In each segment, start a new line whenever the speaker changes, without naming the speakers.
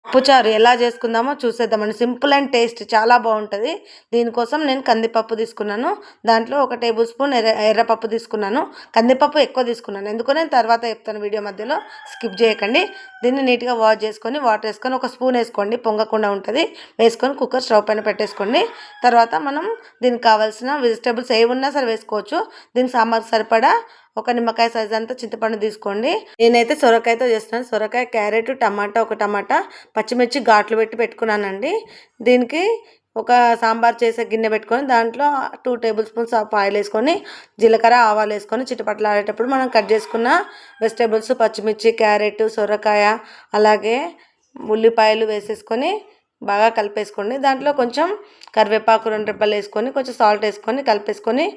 పప్పుచారు ఎలా చేసుకుందామో చూసేద్దామండి. సింపుల్ అండ్ టేస్ట్ చాలా బాగుంటుంది. దీనికోసం నేను కందిపప్పు తీసుకున్నాను. దాంట్లో 1 టేబుల్ స్పూన్ ఎర్రపప్పు తీసుకున్నాను. కందిపప్పు ఎక్కువ తీసుకున్నాను. ఎందుకో నేను తర్వాత చెప్తాను, వీడియో మధ్యలో స్కిప్ చేయకండి. దీన్ని నీట్గా వాష్ చేసుకొని వాటర్ వేసుకొని 1 స్పూన్ వేసుకోండి, పొంగకుండా ఉంటుంది. వేసుకొని కుక్కర్ స్టవ్ పైన పెట్టేసుకోండి. తర్వాత మనం దీనికి కావాల్సిన వెజిటేబుల్స్ ఏవి ఉన్నా సరే వేసుకోవచ్చు. దీనికి సాంబార్ సరిపడా 1 నిమ్మకాయ సైజ్ అంతా చింతపండు తీసుకోండి. నేనైతే సొరకాయతో చేస్తున్నాను. సొరకాయ, క్యారెట్, టమాటా, 1 టమాటా, పచ్చిమిర్చి ఘాట్లు పెట్టుకున్నానండి. దీనికి ఒక సాంబార్ చేసే గిన్నె పెట్టుకొని దాంట్లో 2 టేబుల్ స్పూన్స్ ఆఫ్ ఆయిల్ వేసుకొని జీలకర్ర, ఆవాలు వేసుకొని చిటపట్లాడేటప్పుడు మనం కట్ చేసుకున్న వెజిటేబుల్స్ పచ్చిమిర్చి, క్యారెట్, సొరకాయ, అలాగే ఉల్లిపాయలు వేసేసుకొని బాగా కలిపేసుకోండి. దాంట్లో కొంచెం కరివేపాకు 2 రెబ్బలు వేసుకొని కొంచెం సాల్ట్ వేసుకొని కలిపేసుకొని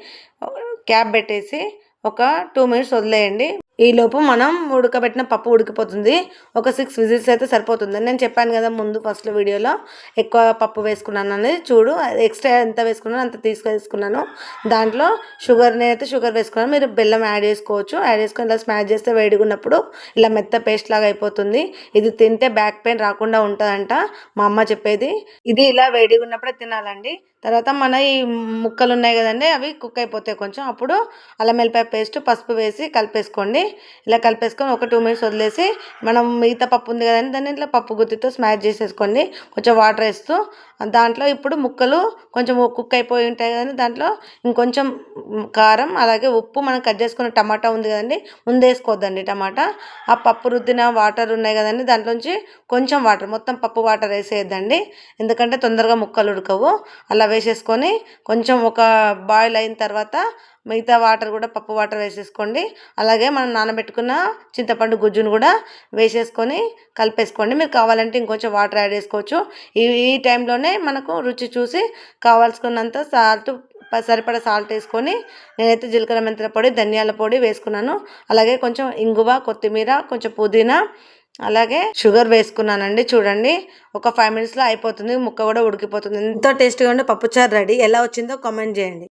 క్యాప్ పెట్టేసి ఒక 2 మినిట్స్ వదిలేయండి. ఈలోపు మనం ఉడకబెట్టిన పప్పు ఉడికిపోతుంది. ఒక 6 విజిల్స్ అయితే సరిపోతుంది. నేను చెప్పాను కదా ముందు ఫస్ట్లో వీడియోలో ఎక్కువ పప్పు వేసుకున్నాను అనేది. చూడు ఎక్స్ట్రా ఎంత వేసుకున్నాను అంత తీసుకున్నాను. దాంట్లో నేనైతే షుగర్ వేసుకున్నాను. మీరు బెల్లం యాడ్ చేసుకోవచ్చు. యాడ్ చేసుకొని ఇలా స్మాష్ చేస్తే వేడిగా ఉన్నప్పుడు ఇలా మెత్త పేస్ట్ లాగా అయిపోతుంది. ఇది తింటే బ్యాక్ పెయిన్ రాకుండా ఉంటుందంట మా అమ్మ చెప్పేది. ఇది ఇలా వేడిగా ఉన్నప్పుడే తినాలండి. తర్వాత మన ఈ ముక్కలు ఉన్నాయి కదండి, అవి కుక్ అయిపోతాయి కొంచెం. అప్పుడు అల్లం వెల్లిపాయ పేస్ట్, పసుపు వేసి కలిపేసుకోండి. ఇలా కలిపేసుకొని ఒక 2 మినిట్స్ వదిలేసి మనం మిగతా పప్పు ఉంది కదండి, దాన్ని ఇట్లా పప్పు గుత్తితో స్మాష్ చేసేసుకోండి కొంచెం వాటర్ వేస్తూ. దాంట్లో ఇప్పుడు ముక్కలు కొంచెం కుక్ అయిపోయి ఉంటాయి కదండి, దాంట్లో ఇంకొంచెం కారం, అలాగే ఉప్పు, మనం కట్ చేసుకున్న టమాటా ఉంది కదండి, ముందు వేసుకోవద్దండి టమాటా. ఆ పప్పు రుద్దిన వాటర్ ఉన్నాయి కదండి, దాంట్లోంచి కొంచెం వాటర్, మొత్తం పప్పు వాటర్ వేసేయద్దండి, ఎందుకంటే తొందరగా ముక్కలు ఉడకవు. అలా వేసేసుకొని కొంచెం ఒక బాయిల్ అయిన తర్వాత మిగతా వాటర్ కూడా పప్పు వాటర్ వేసేసుకోండి. అలాగే మనం నానబెట్టుకున్న చింతపండు గుజ్జును కూడా వేసేసుకొని కలిపేసుకోండి. మీరు కావాలంటే ఇంకొంచెం వాటర్ యాడ్ చేసుకోవచ్చు. ఈ టైంలోనే మనకు రుచి చూసి కావాల్సుకున్నంత సరిపడా సాల్ట్ వేసుకొని, నేనైతే జీలకర్ర మెంతుల పొడి, ధనియాల పొడి వేసుకున్నాను. అలాగే కొంచెం ఇంగువ, కొత్తిమీర, కొంచెం పుదీనా, అలాగే షుగర్ వేసుకున్నానండి. చూడండి ఒక 5 మినిట్స్లో అయిపోతుంది. ముక్క కూడా ఉడికిపోతుంది. ఎంతో టేస్టీగా ఉండే పప్పుచారు రెడీ. ఎలా వచ్చిందో కామెంట్ చేయండి.